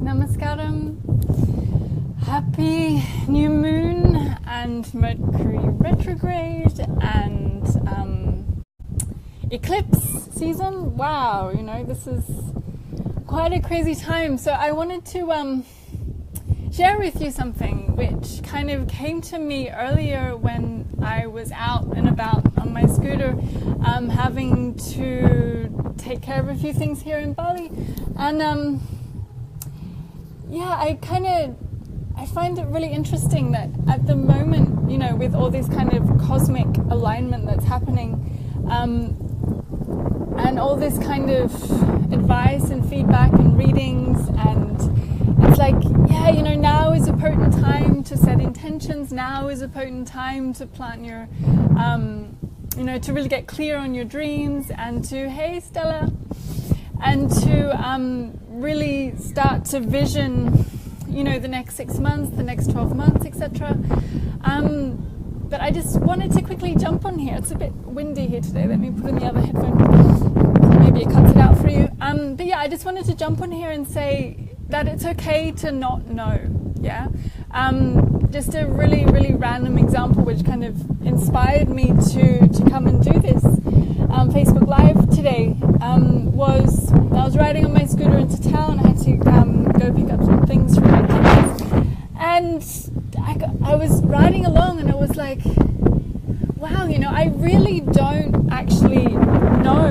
Namaskaram. Happy new moon and Mercury retrograde and eclipse season. Wow, you know, this is quite a crazy time. So I wanted to share with you something which kind of came to me earlier when I was out and about on my scooter, having to take care of a few things here in Bali. And I find it really interesting that at the moment, you know, with all this kind of cosmic alignment that's happening, and all this kind of advice and feedback and readings, and it's like, yeah, you know, now is a potent time to set intentions. Now is a potent time to plant your, you know, to really get clear on your dreams, and to, hey Stella, and to really start to vision, you know, the next 6 months, the next 12 months, etc. But I just wanted to quickly jump on here. It's a bit windy here today. Let me put in the other headphone. Maybe it cuts it out for you. But yeah, I just wanted to jump on here and say that it's okay to not know. Yeah. Just a really, really random example which kind of inspired me to come and do this Facebook Live today was I was riding on my scooter into town. I had to go pick up some things from my kids, and I was riding along, and I was like, wow, you know, I really don't actually know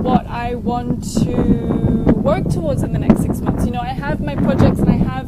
what I want to work towards in the next 6 months. You know, I have my projects and I have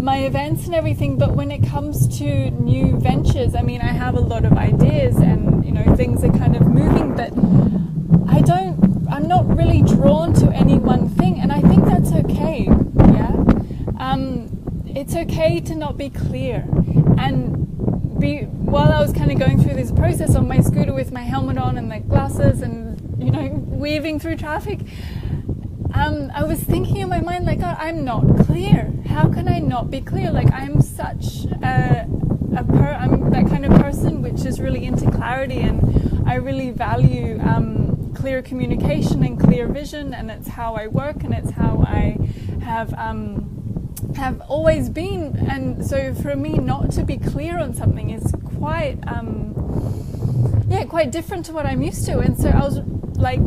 my events and everything, but when it comes to new ventures, I mean, I have a lot of ideas and, you know, things are kind of moving, but I'm not really drawn to any one thing, and I think that's okay. Yeah. It's okay to not be clear, and while I was kind of going through this process on my scooter with my helmet on and my glasses and, you know, weaving through traffic, I was thinking in my mind, like, oh, I'm not clear. How can I not be clear? Like, I'm such I'm that kind of person which is really into clarity, and I really value clear communication and clear vision, and it's how I work, and it's how I have always been. And so for me not to be clear on something is quite quite different to what I'm used to. And so I was like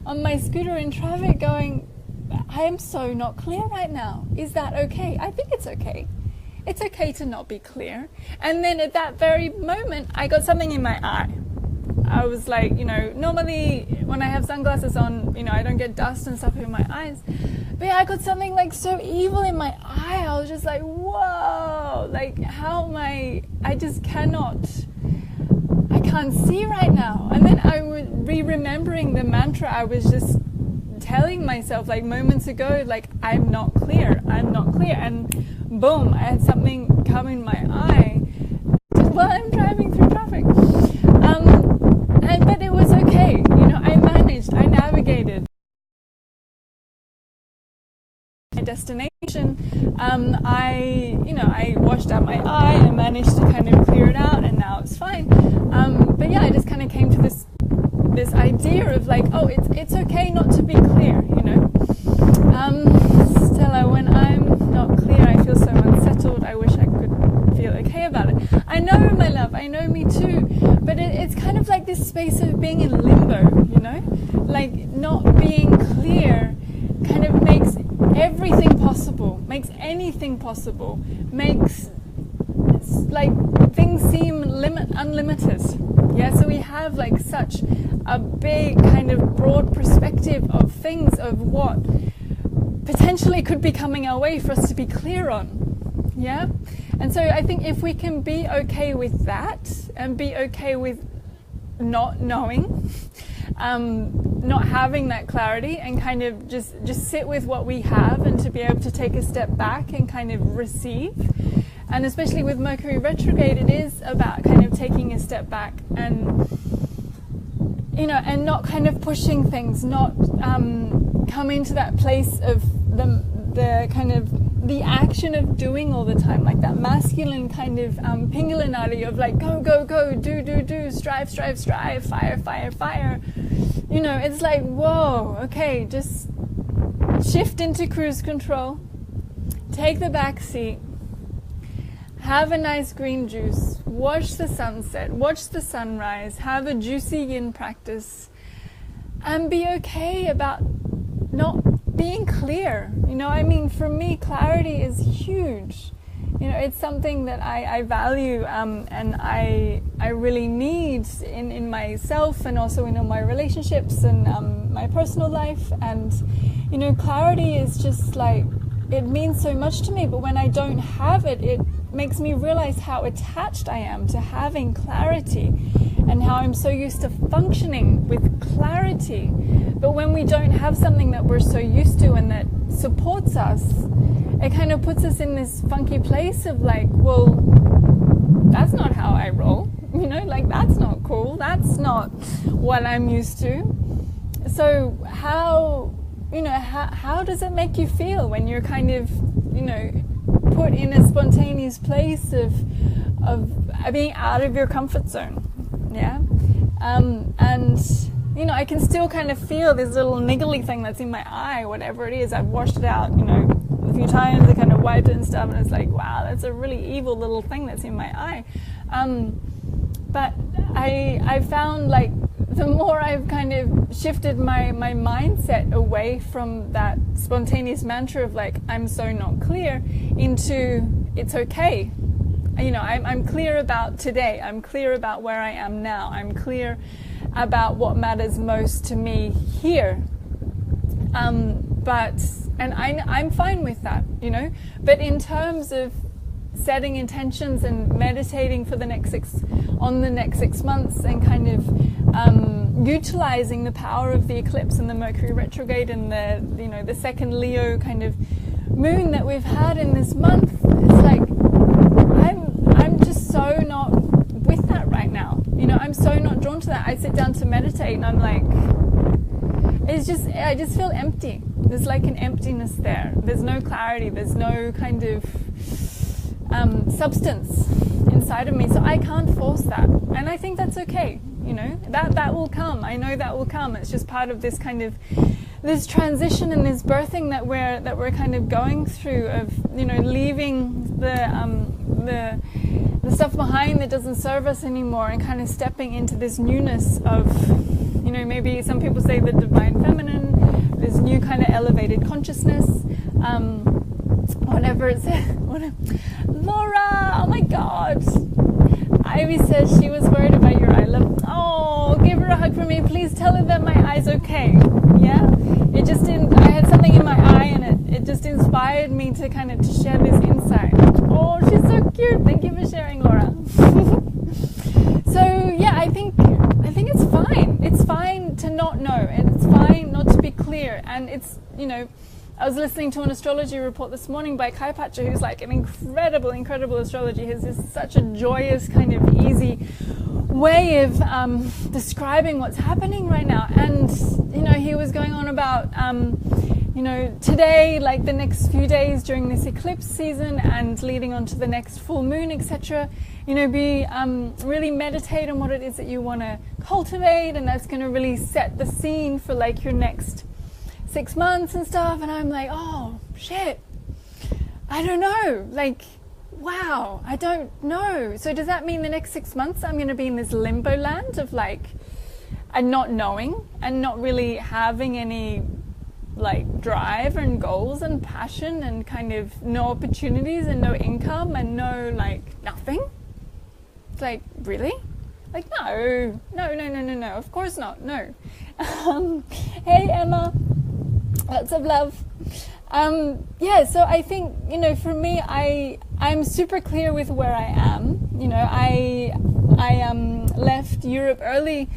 on my scooter in traffic going, I am so not clear right now. Is that okay? I think it's okay. It's okay to not be clear. And then at that very moment, I got something in my eye. I was like, you know, normally when I have sunglasses on, you know, I don't get dust and stuff in my eyes. But yeah, I got something like so evil in my eye. I was just like, whoa, like how am I just I can't see right now. And then I would be remembering the mantra I was just telling myself like moments ago, like, I'm not clear. And boom, I had something come in my eye while I'm driving through traffic. But it was okay, you know, I navigated my destination. I washed out my eye and managed to kind of clear it out, and now it's fine. But yeah, I just kind of came to this idea of like, oh, it's okay not to be clear, you know. Stella, when I'm not clear, I feel so unsettled. I wish I could feel okay about it. I know, my love, I know, me too. But it's kind of like this space of being in limbo, you know? Like not being clear kind of makes everything possible, makes anything possible, makes like things seem unlimited. Yeah, so we have like such a big kind of broad perspective of things, of what potentially could be coming our way for us to be clear on. Yeah. And so I think if we can be okay with that, and be okay with not knowing, not having that clarity, and kind of just sit with what we have, and to be able to take a step back and kind of receive. And especially with Mercury retrograde, it is about kind of taking a step back and, you know, and not kind of pushing things, not coming to that place of the kind of the action of doing all the time, like that masculine kind of pingalinati of like go, do, strive, fire. You know, it's like, whoa, okay, just shift into cruise control, take the back seat, have a nice green juice, watch the sunset, watch the sunrise, have a juicy yin practice, and be okay about not being clear. I mean, for me, clarity is huge. It's something that I value, and I really need in myself, and also in all my relationships and my personal life. And clarity is just like, it means so much to me, but when I don't have it, it makes me realize how attached I am to having clarity, and how I'm so used to functioning with clarity. But when we don't have something that we're so used to and that supports us, it kind of puts us in this funky place of like, well, that's not how I roll, like that's not cool, that's not what I'm used to. So how does it make you feel when you're kind of, put in a spontaneous place of being out of your comfort zone? Yeah. And I can still kind of feel this little niggly thing that's in my eye, whatever it is. I've washed it out, a few times. I kind of wiped it and stuff, and it's like, wow, that's a really evil little thing that's in my eye. But I found, like, the more I've kind of shifted my mindset away from that spontaneous mantra of like, I'm so not clear, into it's okay. I'm clear about today. I'm clear about where I am now. I'm clear about what matters most to me here. And I'm fine with that, But in terms of setting intentions and meditating for the next 6 months, and kind of utilizing the power of the eclipse and the Mercury retrograde and the second Leo kind of moon that we've had in this month, it's like I'm just so not with that right now. I'm so not drawn to that. I sit down to meditate and I'm like, I just feel empty. There's like an emptiness there. There's no clarity. There's no kind of substance inside of me. So I can't force that. And I think that's okay. That will come. I know that will come. It's just part of this kind of this transition and this birthing that we're kind of going through, of leaving the stuff behind that doesn't serve us anymore, and kind of stepping into this newness of, maybe some people say the divine feminine, this new kind of elevated consciousness, whatever it's Laura, oh my god, Ivy says she was worried about your eye. Oh, give her a hug for me. Please tell her that my eye's okay. Yeah, it just didn't. I had something in my eye, and it just inspired me to kind of share this insight. Oh, she's so cute. Thank you for sharing, Laura. So yeah, I think it's fine. It's fine to not know, and it's fine not to be clear. And it's I was listening to an astrology report this morning by Kai Pacha, who's like an incredible astrology. His is such a joyous, kind of easy way of describing what's happening right now. And he was going on about today, like the next few days during this eclipse season and leading on to the next full moon, etc. Be really meditate on what it is that you want to cultivate, and that's going to really set the scene for like your next 6 months and stuff. And I'm like, oh shit, I don't know, like, wow, I don't know. So does that mean the next 6 months I'm going to be in this limbo land of like, and not knowing and not really having any like drive and goals and passion and kind of no opportunities and no income and no like nothing? It's like, really? Like, no, of course not, no. Hey Emma, lots of love. Yeah, so I think, for me, I'm super clear with where I am. I left Europe early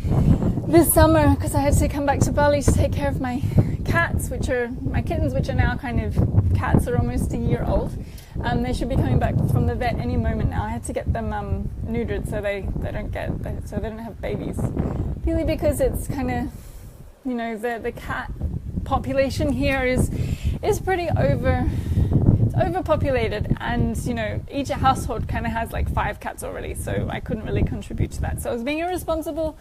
this summer because I had to come back to Bali to take care of my cats, which are my kittens, which are now kind of, cats are almost a year old. They should be coming back from the vet any moment now. I had to get them neutered so they don't have babies. Purely because it's kind of, the cat population here is pretty overpopulated, and each household kind of has like 5 cats already, so I couldn't really contribute to that. So I was being irresponsible.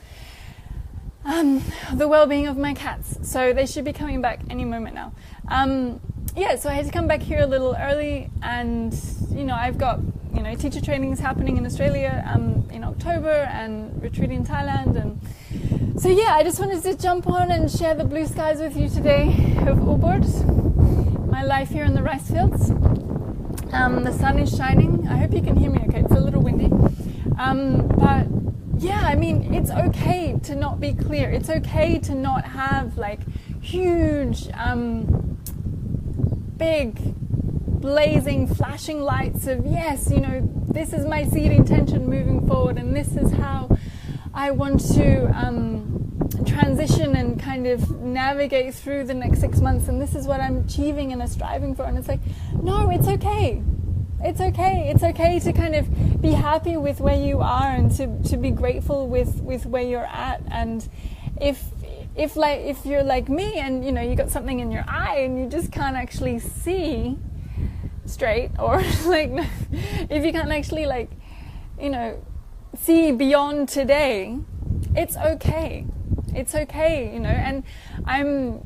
The well-being of my cats, so they should be coming back any moment now. Yeah, so I had to come back here a little early, and I've got teacher trainings happening in Australia in October, and retreat in Thailand, and so yeah, I just wanted to jump on and share the blue skies with you today of Ubud, my life here in the rice fields. The sun is shining. I hope you can hear me okay. It's a little windy, but yeah, I mean, it's okay to not be clear. It's okay to not have like huge big blazing flashing lights of yes, this is my seed intention moving forward, and this is how I want to transition and kind of navigate through the next 6 months, and this is what I'm achieving and striving for. And it's like, no, it's okay. It's okay. It's okay to kind of be happy with where you are, and to be grateful with where you're at. And if you're like me, and you got something in your eye and you just can't actually see straight, or like if you can't actually see beyond today, it's okay. It's okay, and I'm,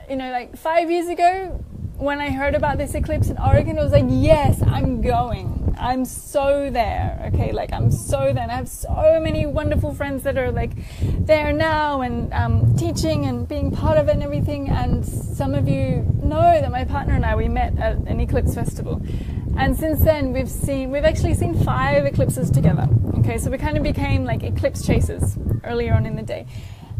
like 5 years ago when I heard about this eclipse in Oregon, it was like, yes, I'm going. I'm so there, okay? Like, I'm so there. And I have so many wonderful friends that are like there now, and teaching and being part of it and everything. And some of you know that my partner and I, we met at an eclipse festival. And since then, we've actually seen 5 eclipses together. Okay, so we kind of became like eclipse chasers earlier on in the day.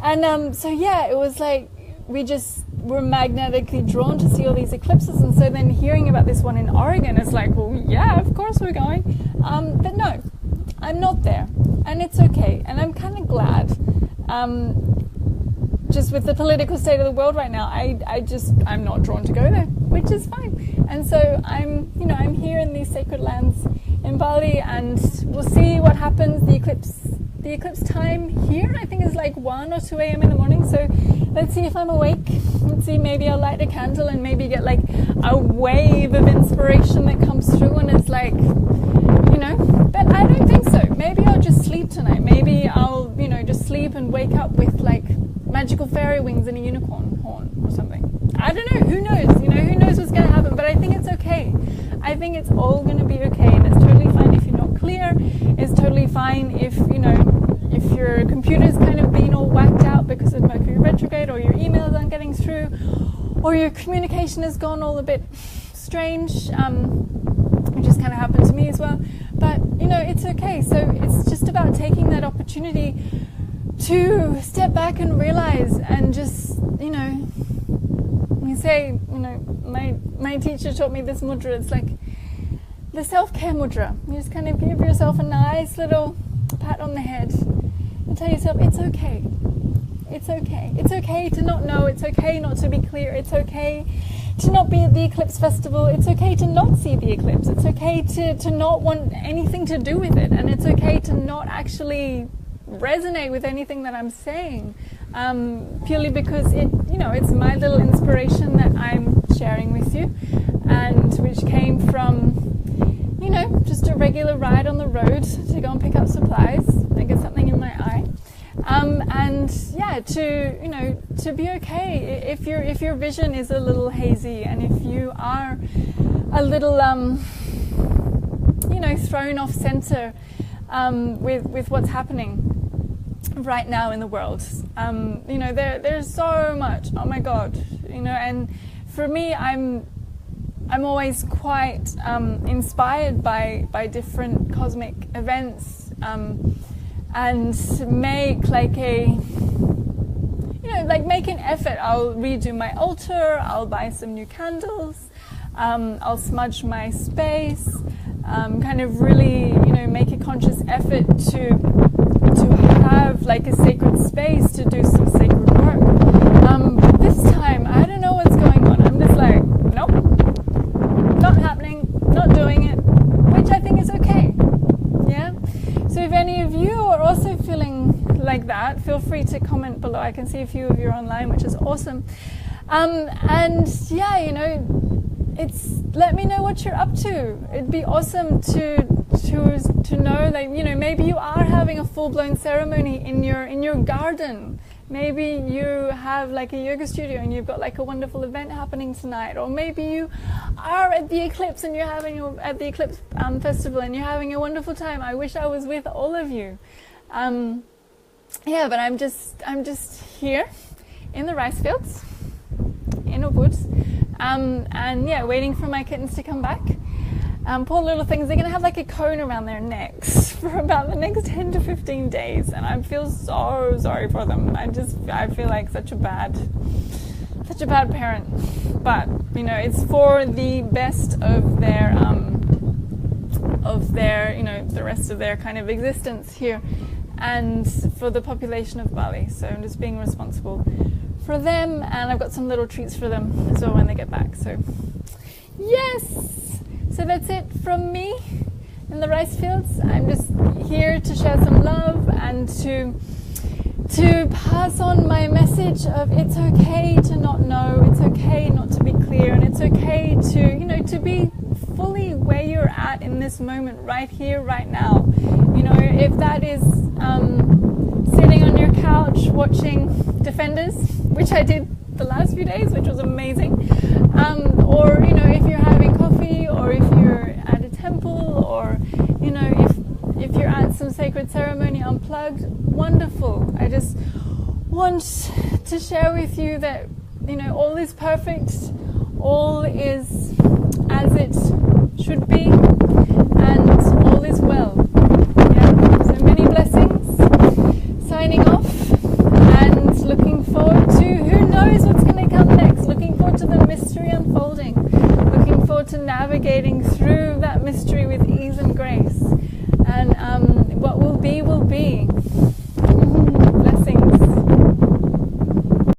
And so yeah, it was like we just were magnetically drawn to see all these eclipses. And so then hearing about this one in Oregon, it's like, well, yeah, of course we're going. But no, I'm not there, and it's okay. And I'm kind of glad. Just with the political state of the world right now, I'm not drawn to go there, which is fine. And so I'm here in these sacred lands in Bali, and we'll see what happens. The eclipse time here, I think, is like 1 or 2 a.m. in the morning. So let's see if I'm awake. Let's see, maybe I'll light a candle and maybe get like a wave of inspiration that comes through, and it's like, but I don't think so. Maybe I'll just sleep tonight. Maybe I'll, just sleep and wake up with like magical fairy wings and a unicorn horn or something. I don't know. Who knows? Who knows what's going to happen? But I think it's okay. I think it's all going to be okay, and it's totally fine if you're not clear. It's totally fine if if your computer's kind of been all whacked out because of Mercury retrograde, or your emails aren't getting through, or your communication has gone all a bit strange, which has kind of happened to me as well. But it's okay. So it's just about taking that opportunity to step back and realize, and just we say, my teacher taught me this mudra. It's like the self-care mudra. You just kind of give yourself a nice little pat on the head and tell yourself, it's okay. It's okay. It's okay to not know. It's okay not to be clear. It's okay to not be at the eclipse festival. It's okay to not see the eclipse. It's okay to not want anything to do with it. And it's okay to not actually resonate with anything that I'm saying, purely because it's my little inspiration that I'm sharing with you, and which came from just a regular ride on the road to go and pick up supplies. I get something in my eye, and yeah, to be okay if your vision is a little hazy, and if you are a little thrown off center with what's happening right now in the world. There's so much, oh my god, and for me, I'm always quite inspired by different cosmic events, and make like make an effort. I'll redo my altar, I'll buy some new candles, I'll smudge my space, kind of really make a conscious effort to have like a sacred space to do some sacred work. But this time, I don't know what's going on. I'm just like, nope, not happening, not doing it, which I think is okay. Yeah. So if any of you are also feeling like that, feel free to comment below. I can see a few of you online, which is awesome. And yeah, let me know what you're up to. It'd be awesome to know, like, maybe you are having a full-blown ceremony in your garden Maybe you have like a yoga studio and you've got like a wonderful event happening tonight, or maybe you are at the Eclipse and you're having at the Eclipse festival and you're having a wonderful time. I wish I was with all of you. Yeah, but I'm just here in the rice fields in a woods, and yeah, waiting for my kittens to come back. Poor little things, they're going to have like a cone around their necks for about the next 10 to 15 days, and I feel so sorry for them. I feel like such a bad parent, but you know, it's for the best of their you know, the rest of their kind of existence here, and for the population of Bali. So I'm just being responsible for them, and I've got some little treats for them as well when they get back. So yes. So that's it from me in the rice fields. I'm just here to share some love and to pass on my message of it's okay to not know, it's okay not to be clear, and it's okay to, you know, to be fully where you're at in this moment, right here, right now. You know, if that is sitting on your couch watching Defenders, which I did the last few days, which was amazing, or you know, if you're having coffee, or if you're at a temple, or you know, if you're at some sacred ceremony unplugged, wonderful. I just want to share with you that, you know, all is perfect, all is as it should be, and all is well. Yeah, so many blessings. Signing off and looking forward to who knows what's going to come next. Looking forward to the mystery unfolding. Looking forward to navigating through that mystery with ease and grace. And what will be, will be.